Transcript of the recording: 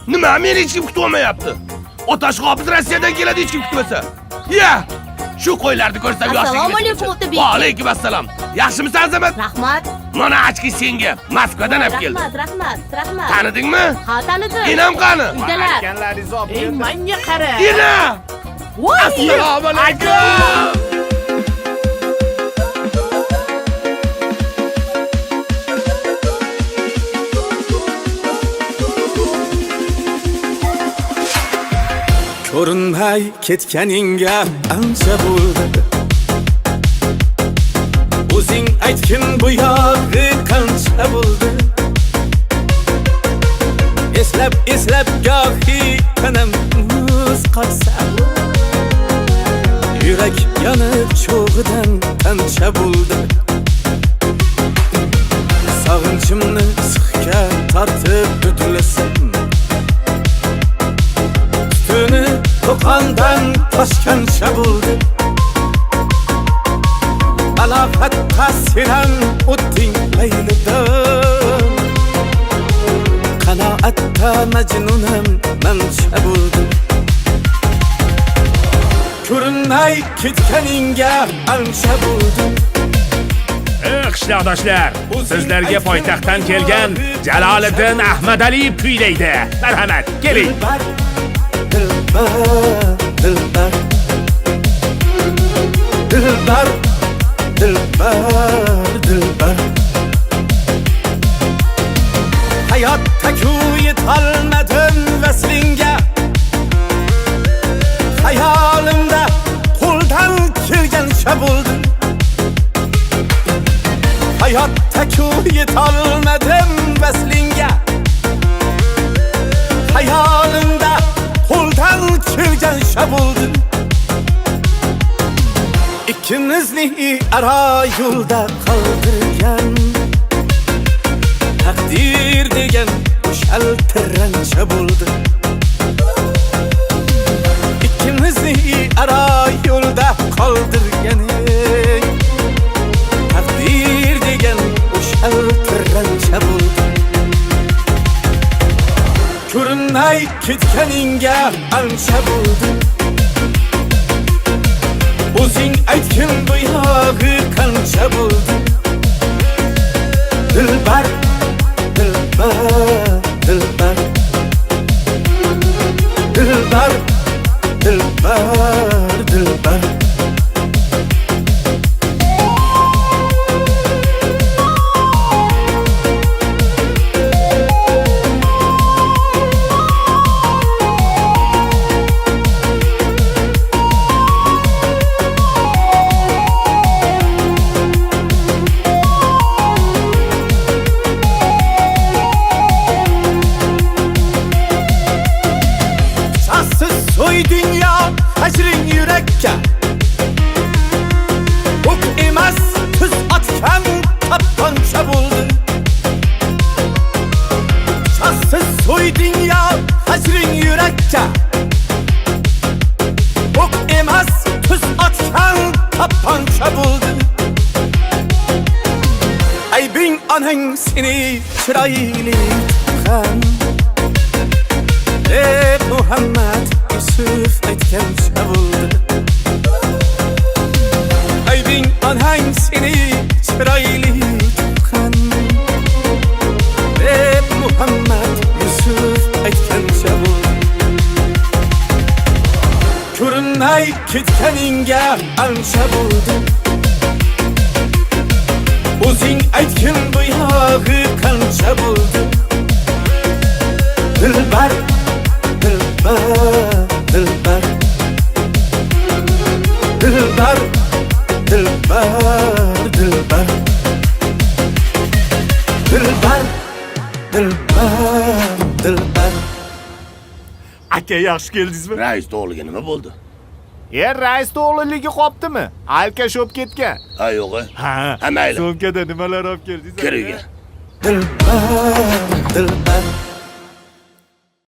Nima meni hech kim kutolmayapti? Otash Qobiz Rossiyadan keladi, hech kim kutmasa. Ya! Shu qo'ylarni ko'rsam yoshligim. Assalomu alaykum Otabek. Va alaykum assalom. Yaxshimisan Azamat? Rahmat. Mana achki senga Moskvadan olib keldim. Rahmat. Tanidingmi? Ha, tanidim. Enam qani? Uydalar. Ekanlaringizni olib Ey, keldim. menga qara. Ena! Voy! Assalomu alaykum. Ko'rinmay ketganingga ancha bo'ldi. O'zing aytgin bu yog'i qancha bo'ldi. Eslab gohi tanam muz qotsa, yurak yonib cho'g'idan qancha bo'ldi. Sog'inchimni sixga tortib o'tlasam, tuni to'qondan toshgancha bo'ldi. Balofatga senam o'tding laylidan, qanoatda majnunam mancha bo'ldi. Ko'rinmay ketganingga ancha bo'ldi. Qishloqdoshlar, sizlarga poytaxtdan kelgan Jaloliddin Ahmadaliyev kuylaydi. Marhamat, keling. Dilbar hayotda yetolmadim vaslinga, hayolimda qo'ldan kelgancha bo'ldi. Hayotda yetolmadim vaslinga, hayolimda qo'ldan kelgancha bo'ldi. İkimizni ara yo'lda qoldirgan taqdir degan o'shaltirancha bo'ldi. İkimizni ara yo'lda qoldirgan taqdir degan o'shaltirancha bo'ldi. Ko'rinmay ketganingga ancha bo'ldi. O'zing aytgin bu yog'i qancha bo'ldi. Dilbar Soy dünya hacrin yürekka, ok emas tuz atkan tappancha bo'ldi. Şahsız soy dünya hacrin yürekka, ok emas tuz atkan tappancha bo'ldi. Aybing anang seni chiroyli tuqqan, Muhammed Yusuf aytgancha bo'ldi. Aybing onang seni chiroyli tuqqan, Muhammed Yusuf aytgancha bo'ldi. Ko'rinmay ketganingga ancha bo'ldi. O'zing aytgin bu yog'i qancha bo'ldi. Dilbar Aka, yaxshi keldingizmi? Rais o'g'liga nima bo'ldi? Rais o'g'liligi qopdimi? Alka sho'p ketgan. Ha, yo'q. Ha, mayli. So'mkada nimalar olib keldingiz? Kiriga. dilbar